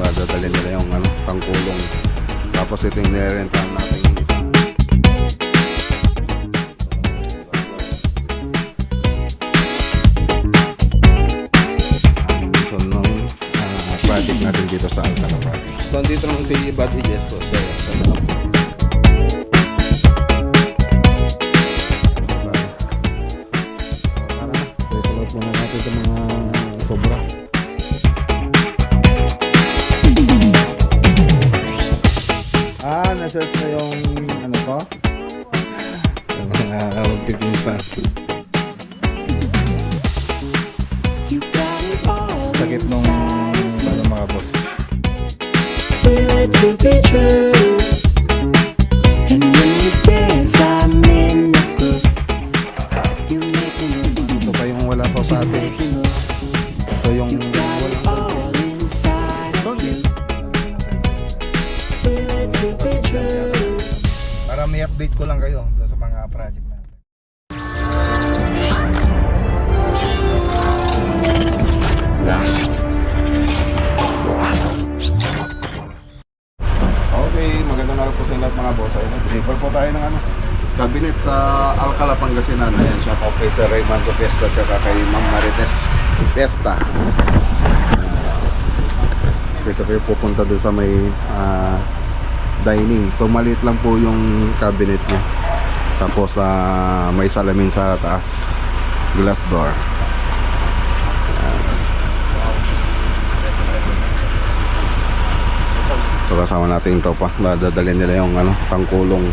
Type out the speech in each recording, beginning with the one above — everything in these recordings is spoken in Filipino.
Dadalhin nila yung tangkulong. Tapos ito yung nirentahan natin yung isa. Animation ng project natin dito sa Alcala project. So dito naman si Buddy Jess. So muna natin sa mga sobra. Na-search na yung ano ko? Yung mga magpipinsan. Sakit nung mga boss. Feel it to be true. And when you dance, I'm in the groove. You make me Ito pa yung wala pa sa atin. Ito yung wala pa. all inside of you. Feel it to be true. Para may update ko lang kayo sa mga project natin. Okay, magandang araw po sa lahat mga boss. Deliver po tayo ng cabinet sa Alcala, Pangasinan. Ayan, shout out kay Sir Raymando Fiesta at kay Ma'am Marites Fiesta. Dito kayo pupunta doon sa may dining. So maliit lang po yung cabinet niya. Tapos may salamin sa taas. Glass door. So kasama natin ito pa. Dadalhin nila yung tangkulong.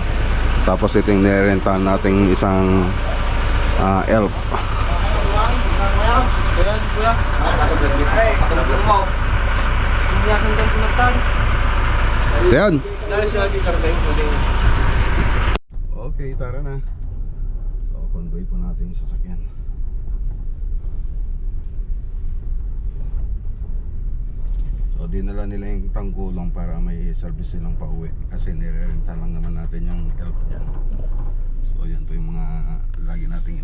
Tapos ito yung nirentahan nating isang elf. Yan. Okay, tara na. So convoy po natin yung sasakyan. So dinala nila yung tangkulong para may service silang pauwi. Kasi nirerenta lang naman natin yung elf dyan. So yan po yung mga lagi nating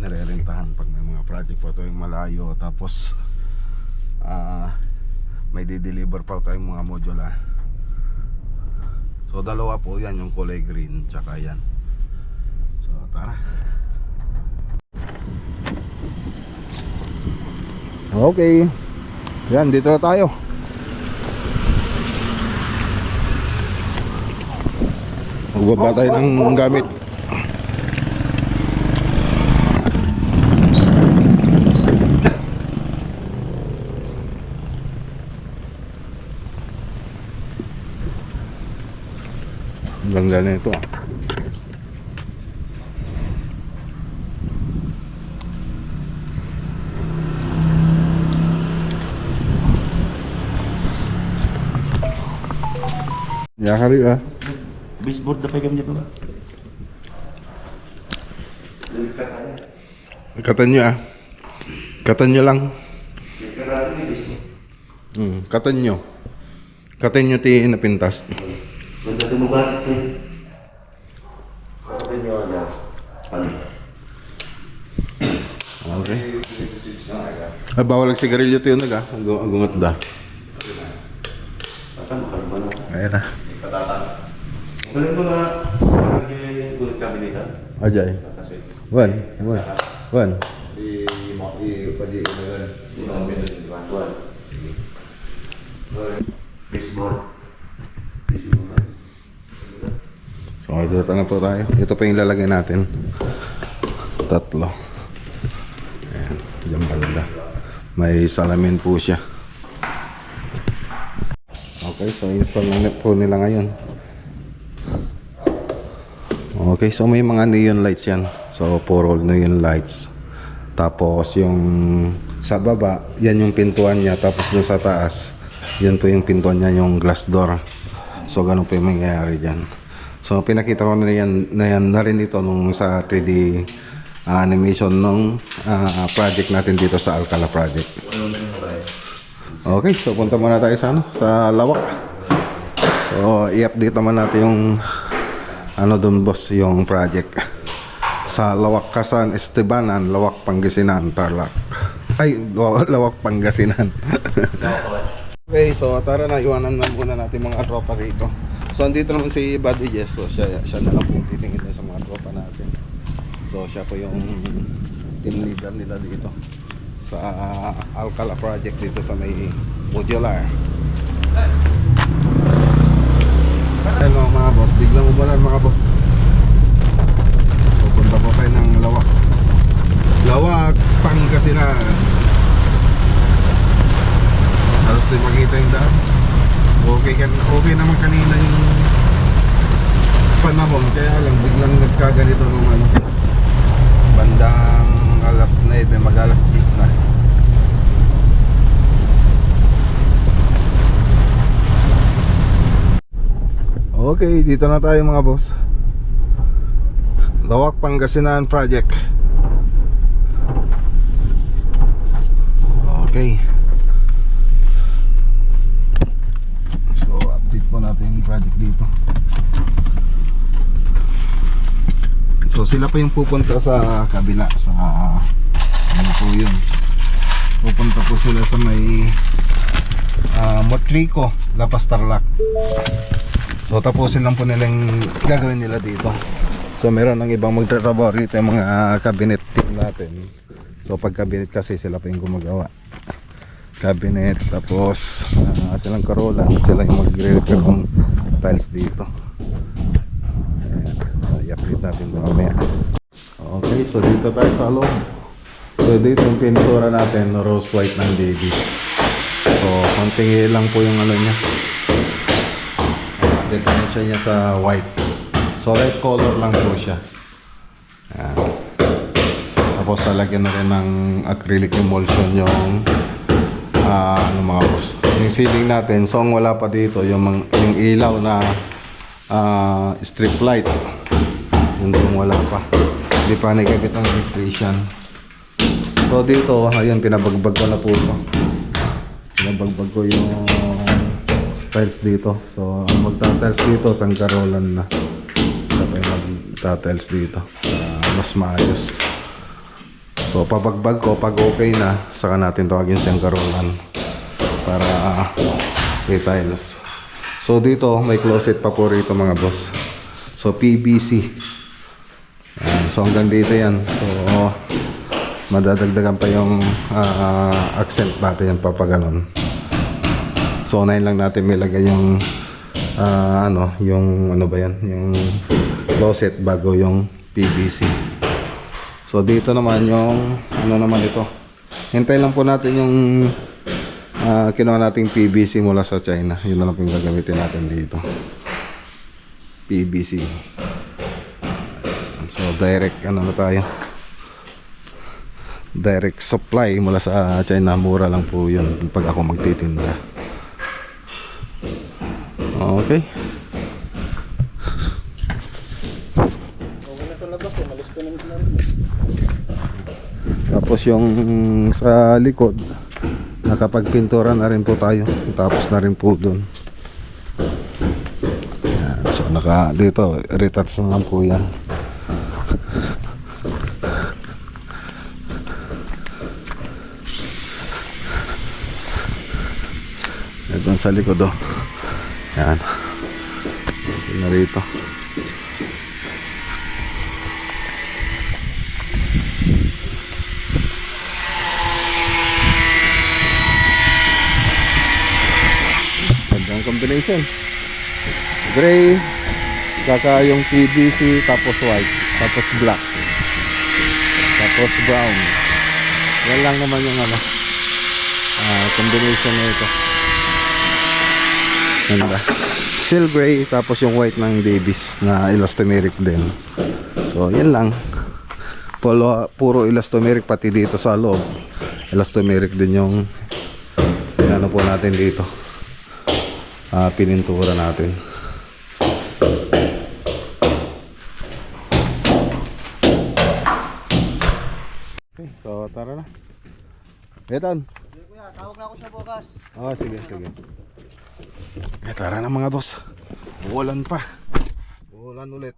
nirerentahan pag may mga project po ito yung malayo. Tapos may di-deliver pa tayong mga modula. So dalawa po yan, yung kulay green tsaka yan. So tara. Okay. Yan, dito na tayo. Magbaba tayo ng gamit. Ang ganda na ito Yakari Baseboard na pagam niya pa ba? Katan nyo Katan nyo lang. Katan nyo. Katan nyo ti napintas. Ganda tumubat eh. Kapatid nyo na. Ano? Okay. Bawal ang sigarilyo ito yun agungat da. Makalba na. Ayan na. Galing ko na. Lagi gulit kabinita. Ajay. One. Baseboard. So dito na po tayo. Ito pa yung lalagay natin. Tatlo. Ayan. Diyan banda. May salamin po siya. Okay, so install na po nila ngayon. Okay, so may mga neon lights yan. So puro neon lights. Tapos yung sa baba, yan yung pintuan niya. Tapos yung sa taas, yan po yung pintuan niya, yung glass door. So ganun po yung mangyayari dyan. So pinakita ko na yan na rin ito nung sa 3D animation nung project natin dito sa Alcala project. Okay, so punta muna tayo sa Lawak. So i-update naman natin yung dun boss, yung project sa Lawak Kasan Estebanan, Lawak Pangasinan, Tarlac. Ay, Lawak Pangasinan. Okay, so tara na, iwanan na muna natin mga tropa rito. So andito naman si Buddy Jess, so siya na lang po yung titingin din sa mga tropa natin. So siya po yung team leader nila dito sa Alcala project dito sa may modular. Hello mga boss, biglang umulan mga boss. Pupunta po tayo ng Lawak, Pangasinan. Halos din makita yung daan. Okay naman kanina yung panahon, kaya lang biglang nagkaganito nung bandang alas 9, mag-alas 10 na. Okay, dito na tayo mga boss. Lawak, Pangasinan project. Okay. So, update po natin yung project dito. So, sila pa yung pupunta sa kabila sa ano po yun. Pupunta po sila sa may Motrico, Lapas Tarlac. So, tapusin lang po nila yung gagawin nila dito. So, meron ng ibang magtatrabaho rito yung mga cabinet team natin. So, pag cabinet kasi sila pa yung gumagawa. Cabinet, tapos silang karola, sila yung magre-repair ng tiles dito. Ayan, i-update natin mamaya. Okay, so dito tayo sa loob. So dito yung pintura natin, rose white ng Davis. So konting lang po yung ano niya, definition niya sa white. So red color lang po siya. Ayan. Tapos talagyan na rin ng acrylic emulsion yung ano mga boss, yung ceiling natin. So ang wala pa dito yung ilaw na strip light, yun yung wala pa, hindi pa nagkakit ang electrician. So dito, ayun, pinabagbag ko na po ito. Pinabagbag ko yung tiles dito. So ang magta-tiles dito, sangkarolan na. Tapos magta-tiles dito, mas maayos. So pabagbag ko, pag okay na, saka natin tawagin siyang karolan para tiles. So dito may closet pa po rito mga boss. So PVC. Ayan. So hanggang dito yan. So madadagdagan pa yung accent natin yan papaganon. So unahin lang natin may lagay yung yung ano ba yan, yung closet bago yung PVC. So dito naman yung ano naman ito. Hintay lang po natin yung kinuha nating PVC mula sa China. Yun na lang po yung gagamitin natin dito. PVC. So direct ano na tayo. Direct supply mula sa China. Mura lang po yun pag ako magtitinda. Okay. Tapos yung sa likod nakapagpintura na rin po tayo. Tapos na rin po doon. So dito retouch na lang po yan. Doon sa likod yan. Ito na rito. Combination gray kaka yung PVC, tapos white, tapos black, tapos brown. Yan lang naman yung combination na ito. Ganda. Seal gray, tapos yung white ng Davis na elastomeric din. So yan lang, puro elastomeric, pati dito sa loob elastomeric din yung ano po natin dito. Pinintura natin. Okay, so tara na. Etan. Kuya, tawag na ako siya bukas. Oh, sige. Tara na mga boss. Uulan pa. Uulan ulit.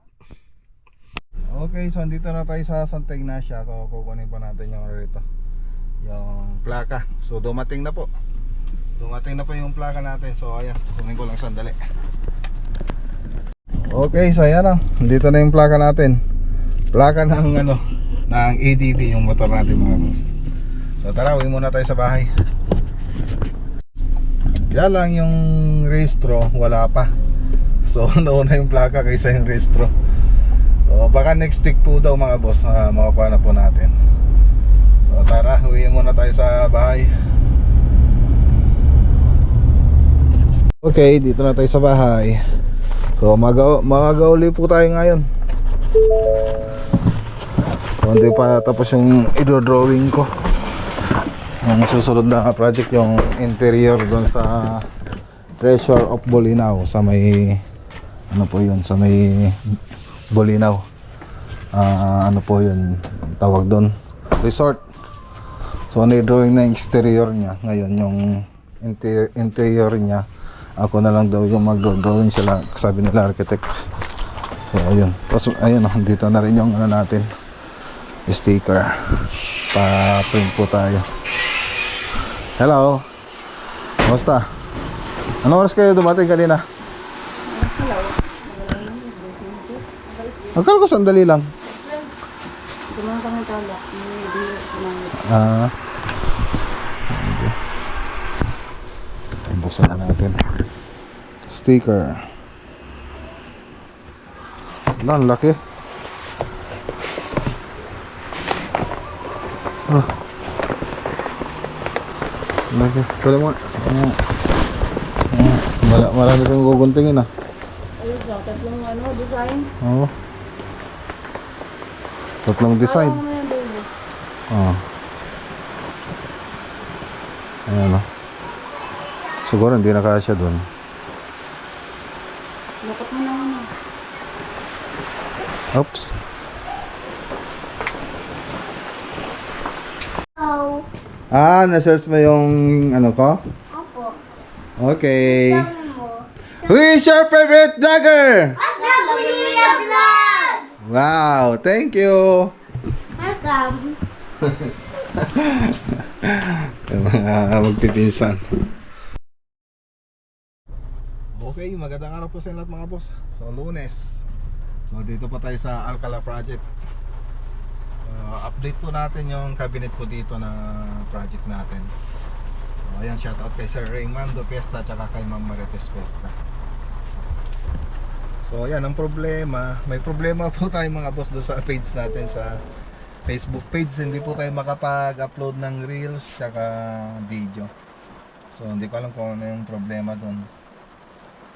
Okay, so andito na tayo sa Santa Ignacia. So kukunin pa natin yung rito, yung plaka. So dumating na po. Dumating na pa yung plaka natin. So ayan, kunin ko lang sandali. Okay, so ayan na. Dito na yung plaka natin. Plaka ng ano, ng ADB yung motor natin mga boss. So tara, uwi muna tayo sa bahay. Yan lang yung registro, wala pa. So nauna yung plaka kaysa yung registro. So baka next week po daw mga boss, makukuha na po natin. So tara, uwi muna tayo sa bahay. Okay, dito na tayo sa bahay. So mag-uli po tayo ngayon. So hindi pa tapos yung i-drawing ko. Yung susunod na project, yung interior doon sa Treasure of Bolinao, sa may ano po yun, sa may Bolinao. Ano po yun tawag doon, resort. So ni-drawing na yung exterior niya. Ngayon yung interior niya, ako na lang daw yung mag-drawing, sila sabi nila architect. So ayun, tapos ayun, dito na rin yung ano natin, sticker, pa-print po tayo. Hello, kamusta? Anong oras kayo dumating kanina? Akala ko sandali lang. Gumang kami tala. Okay. Buksan na natin. Sticker. Ang laki. Laki. Kala mo. Marami kang guguntingin ah. Ayun lang, tatlong design. Oo. Tatlong design. Parang may baby. Oo. Ayan o. Siguro hindi nakasya dun. Lukot mo na. Oops. Oh. Na-search mo yung ano ko? Opo. Okay. Sabi mo. Who is your favorite vlogger? Nagulila vlog! Wow, thank you. Welcome. Yung mga magpipinsan. Okay, magandang araw po sa lahat mga boss. So Lunes. So dito pa tayo sa Alcala project. Update po natin yung cabinet po dito na project natin. So ayan, shoutout kay Sir Raymando Pesta at kay Ma'am Marites Pesta. So ayan, ang problema, may problema po tayo mga boss doon sa page natin, sa Facebook page. Hindi po tayo makapag-upload ng reels tsaka video. So hindi ko alam kung ano yung problema doon.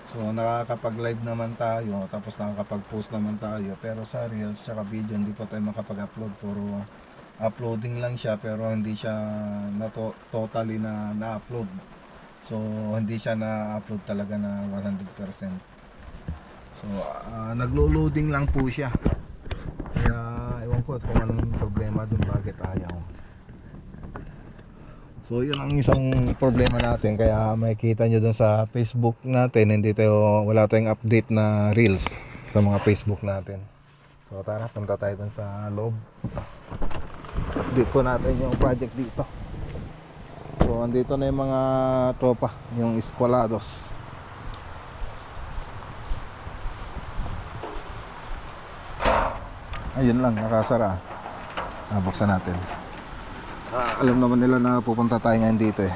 So nakakapag-live naman tayo, tapos nakakapag-post naman tayo, pero sa reels tsaka video hindi po tayo makapag-upload. Puro uploading lang siya, pero hindi siya totally na-upload. So hindi siya na-upload talaga na 100%. So naglo-loading lang po siya. Kaya ewan ko kung anong problema dun, bakit ayaw. So yun ang isang problema natin, kaya makikita nyo dun sa Facebook natin, wala tayong update na reels sa mga Facebook natin. So tara, punta tayo dun sa loob. Update po natin yung project dito. So andito na yung mga tropa, yung eskwalados. Ayun lang, nakasara. Buksan natin. Alam naman nila na pupunta tayo ngayon dito eh.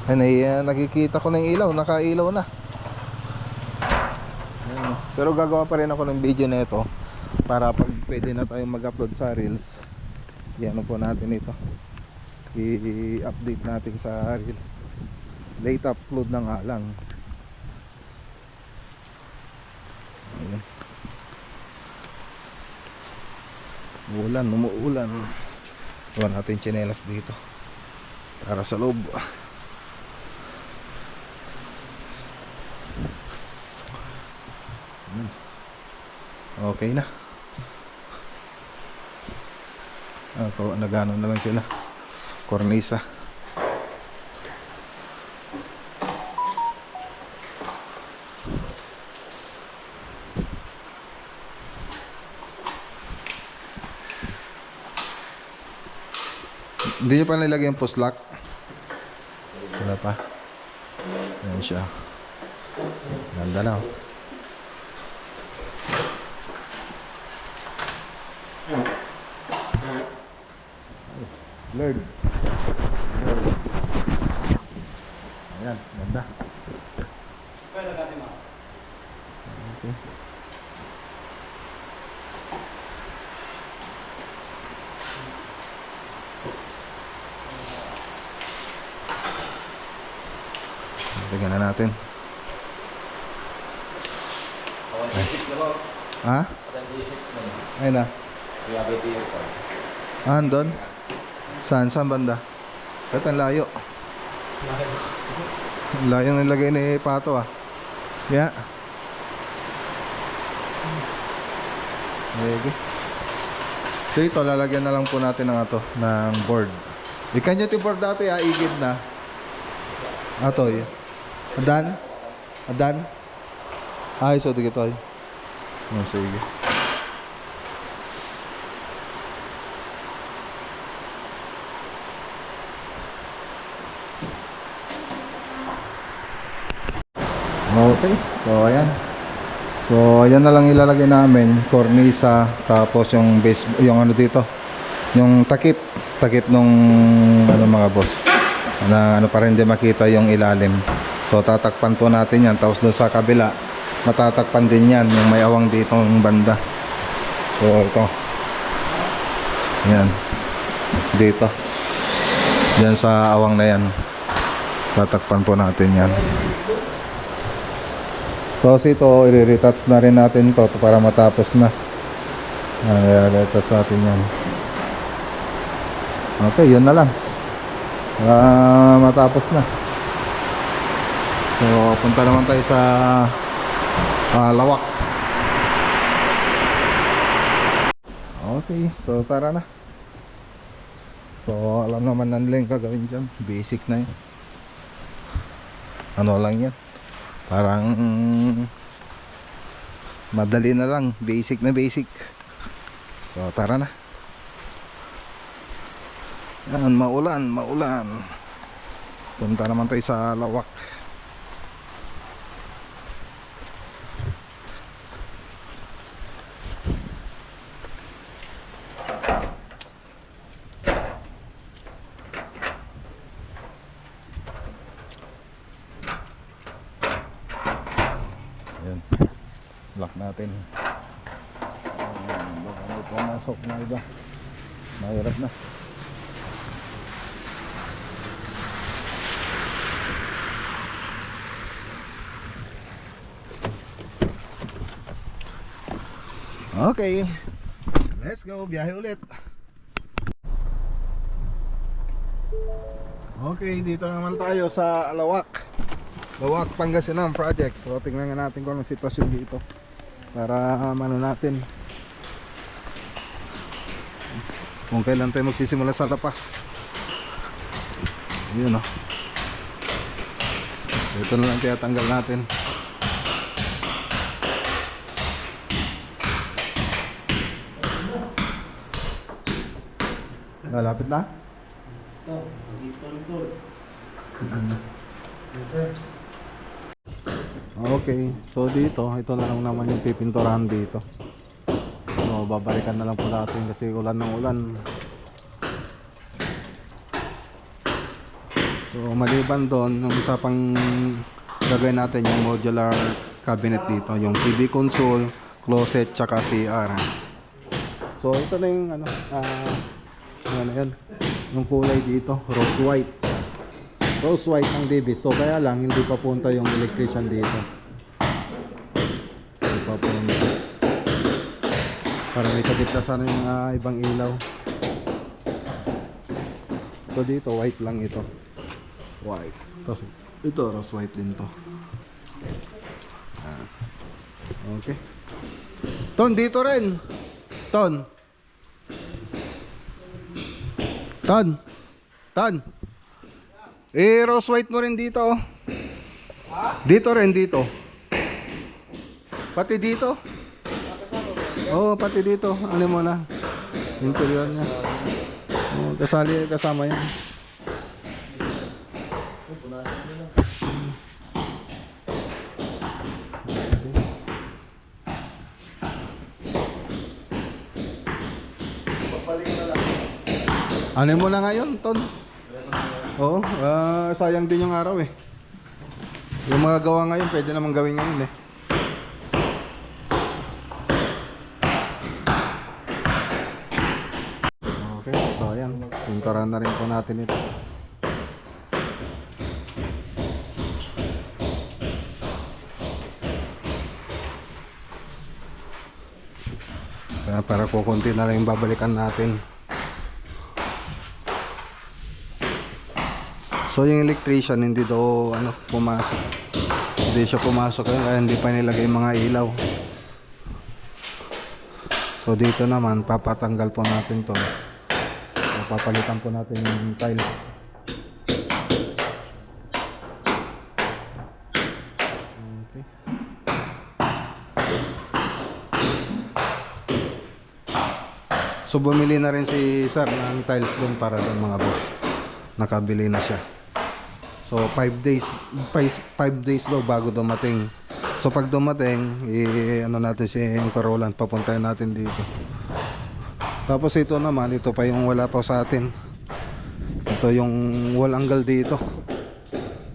Ayun. Nakikita ko na yung ilaw, nakailaw na. Ayun. Pero gagawa pa rin ako ng video na ito para pag pwede na tayong mag-upload sa reels. Yan po natin ito, i-update natin sa reels. Late upload na nga lang. Ayun. Umuulan. Iwan natin tsinelas dito para sa loob. Okay na. Nagano na lang sila, kornisa. Hindi nyo pa nilagay yung push lock? Wala pa. Ayan siya. Ganda na. Lord. Ayan, ganda. Okay. Tingnan na natin. Ha? Ayun na. Andon? Saan? Saan banda? Ba't ang layo? Ang layo nilagay ni Pato ah. Yeah. Okay. So ito, lalagyan na lang po natin ng ito, ng board. Ikan nyo board dati ah, igid na. Atoy. Adan? Adan? Ay, so di ito. Oh, sige. Okay, so ayan. So ayan na lang ilalagay namin, cornisa, tapos yung base, yung ano dito, yung takip nung ano mga boss, na ano para hindi makita yung ilalim. So tatakpan po natin yan, tapos doon sa kabila matatakpan din yan, yung may awang dito ng banda. So ito, yan, dito, yan sa awang na yan, tatakpan po natin yan. So ito, i-retouch na rin natin to para matapos na. I-retouch natin yan. Okay, yun na lang. Matapos na. So punta naman tayo sa Lawak. Okay, so tara na. So alam naman nandiyan gagawin dyan. Basic na yun. Ano lang yan, parang madali na lang, basic na basic. So tara na. Yan, maulan. Punta naman tayo sa Lawak. Ayan, lock natin. Baka may pumasok na iba, mahirap na. Okay, let's go, biyahe ulit. Okay, dito naman tayo sa Lawak, Pangasinan project. So tingnan nga natin kung anong sitwasyon dito para mano natin kung kailan tayo magsisimula sa tapas. Yun o, ito na lang tiyatanggal natin. Malapit na? Okay, so dito, ito na lang naman yung pipinturahan dito. So babalikan na lang po natin kasi ulan ng ulan. So maliban doon, yung isa pang gagawin natin yung modular cabinet dito, yung TV console, closet, tsaka CR. So ito na yung ano, ano yun, yung kulay dito, rose white ng DB. So kaya lang hindi pa punta yung electrician dito, hindi pa punta para may kabit na sana yung ibang ilaw. So dito white lang ito, white. Tapos ito rose white din to. Okay, Ton dito rin, Ton. Rose white mo rin dito. Dito rin, dito. Pati dito. Oo, pati dito. Ano mo na? Interior niya. Kasali kasama yan. Ano mo na ngayon, Ton? Oo, sayang din yung araw eh. Yung mga gawa ngayon, pwede namang gawin ngayon eh. Okay, so ayan. Puntaran na rin po natin ito. Para kukunti na rin yung babalikan natin. So yung electrician hindi daw pumasok. Hindi siya pumasok kaya hindi pa nilagay yung mga ilaw. So dito naman papatanggal po natin to. Papalitan po natin yung tile. Okay. So bumili na rin si Sir ng tiles doon para doon mga boss. Nakabili na siya. So 5 days daw bago dumating. So pag dumating, natin si Carolan, papuntahin natin dito. Tapos ito naman, ito pa yung wala pa sa atin. Ito yung wall angle dito.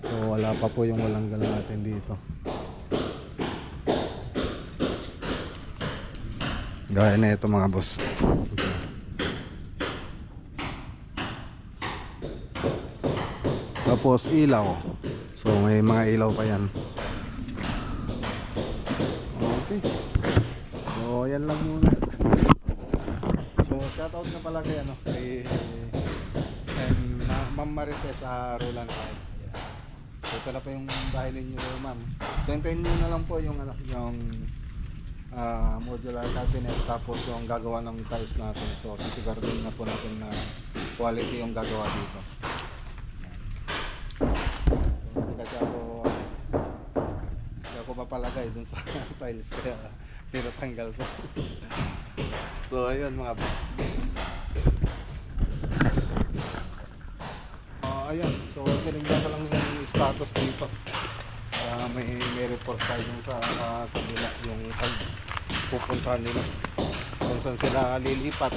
So wala pa po yung wall angle natin dito. Gaya na ito mga boss. Tapos ilaw. So may mga ilaw pa yan. Okay. So yan lang muna. So shoutout na pala kay Ma'am Marites sa Roland Park. So ito na po yung bahay ninyo, ma'am. So hintayin nyo na lang po yung modular cabinet, tapos yung gagawa ng tiles natin. So sisiguraduhin na po natin na quality yung gagawa dito. Kasi ako papalagay dun sa tiles kaya tinatanggal ko. So ayun mga boss. Ayun, so tinignan ko lang yung status dito. May report tayo sa kabila yung pupuntahan nila kung saan sila lilipat.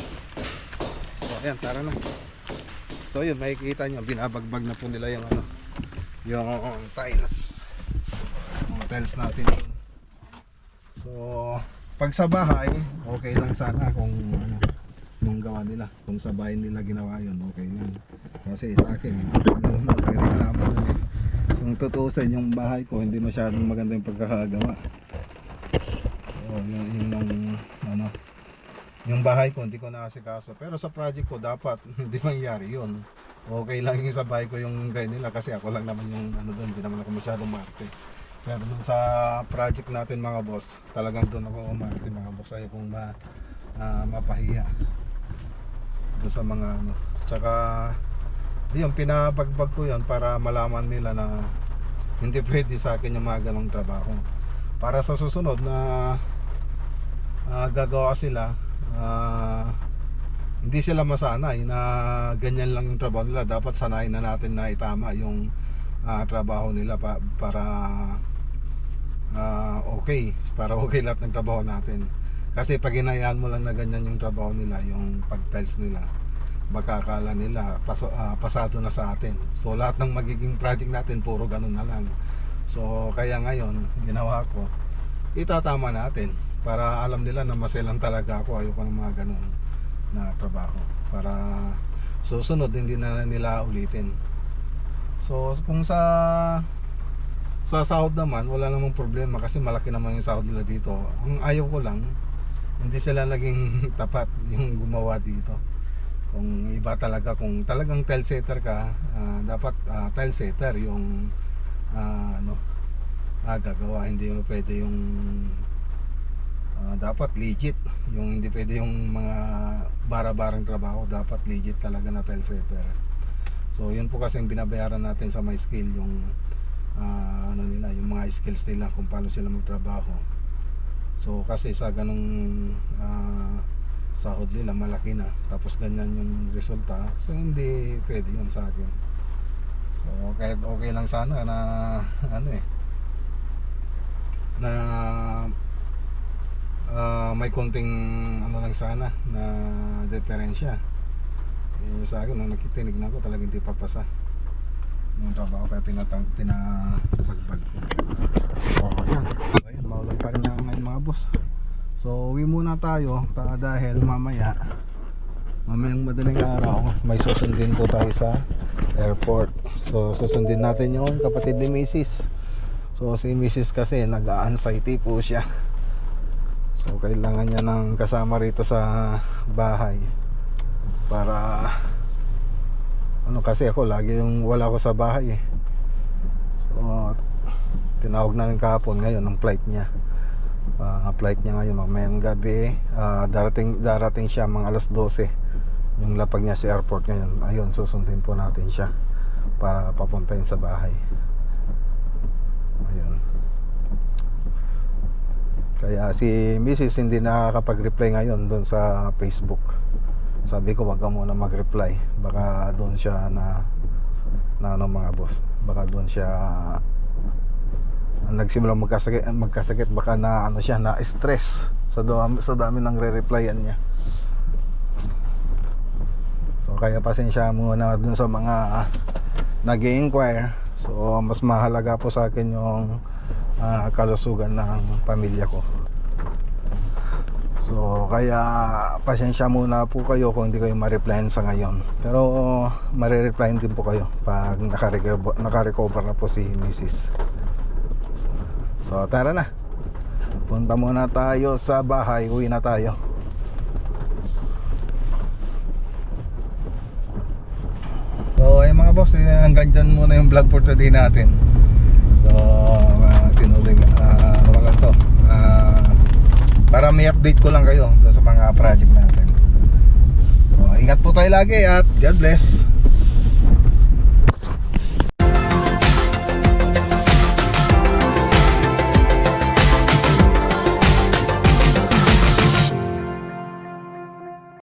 So ayan, tara na. So yun, makikita nyo binabagbag na po nila yung yung tiles, mga tiles natin dun. So pag sa bahay okay lang sana kung yung gawa nila, kung sa bahay nila ginawa yun okay lang, kasi sa akin reklamo nun eh. So kung tutuusin yung bahay ko hindi masyadong maganda yung pagkakagawa. So yung bahay ko hindi ko naasikaso, pero sa project ko dapat hindi mangyari yun. Okay lang yung sa bahay ko yung gaya nila kasi ako lang naman yung doon, hindi naman ako masyadong marte. Pero dun sa project natin mga boss, talagang doon ako umarte mga boss. Ayaw kong mapahiya doon sa mga tsaka yun, pinabagbag ko yun para malaman nila na hindi pwede sa akin yung mga ganong trabaho. Para sa susunod na gagawa sila, hindi sila masanay na ganyan lang yung trabaho nila. Dapat sanayin na natin na itama yung trabaho nila para okay lahat ng trabaho natin. Kasi pag hinayaan mo lang na ganyan yung trabaho nila, yung pag-tiles nila, baka akala nila pasado na sa atin. So lahat ng magiging project natin puro ganun na lang. So kaya ngayon ginawa ko, itatama natin para alam nila na maselan talaga ako. Ayoko ng mga ganun na trabaho para susunod hindi na nila ulitin. So kung sa sahod naman wala namang problema kasi malaki naman yung sahod nila dito. Ang ayaw ko lang hindi sila naging tapat yung gumawa dito. Kung iba talaga, kung talagang tile setter ka, dapat tile setter yung gagawa. Hindi mo pwede yung dapat legit, yung hindi pwede yung mga bara-barang trabaho, dapat legit talaga na tile setter. So yun po kasi yung binabayaran natin sa my skill, yung nila, yung mga skills nila kung paano sila magtrabaho. So kasi sa ganung sahod nila malaki na, tapos ganyan yung resulta, so hindi pwede yun sa akin. So kahit okay lang sana na ano na may konting ano lang sana na diferensya. Sa akin nung nakikinig na ko talagang hindi papasa yung trabaho, kaya pinapagbag ko. Yan, maulan pa rin na ngayon mga boss. So uwi muna tayo dahil mamayang madaling araw may susundin po tayo sa airport. So susundin natin yung kapatid ni Mrs. So si Mrs. kasi nag-a-anxiety po siya. So kailangan niya ng kasama rito sa bahay para ano, kasi ako lagi yung wala ako sa bahay eh. So tinawag namin kahapon, ngayon ang flight niya. Flight niya ngayon mamayang gabi, darating siya mga alas 12 yung lapag niya sa airport ngayon. Ayun, susundin po natin siya para papuntahin sa bahay. Ayun, kaya si Mrs. hindi nakakapag-reply ngayon doon sa Facebook. Sabi ko wag ka muna mag-reply, baka doon siya na ano mga boss, baka doon siya nagsimula magkasakit, baka na ano siya, na stress sa dami ng re-replyan niya. So kaya pasensya muna dun sa mga nag-i-inquire. So mas mahalaga po sa akin yung kalusugan ng pamilya ko. So kaya pasensya muna po kayo kung hindi kayo ma-replyan sa ngayon, pero mare-replyan din po kayo pag naka-recover na po si Mrs. So tara na, punta muna tayo sa bahay, uwi na tayo. So ay mga boss, hanggang dyan muna yung vlog for today natin. So tinuloy ano lang to, para may update ko lang kayo doon sa mga project natin. So ingat po tayo lagi at God bless.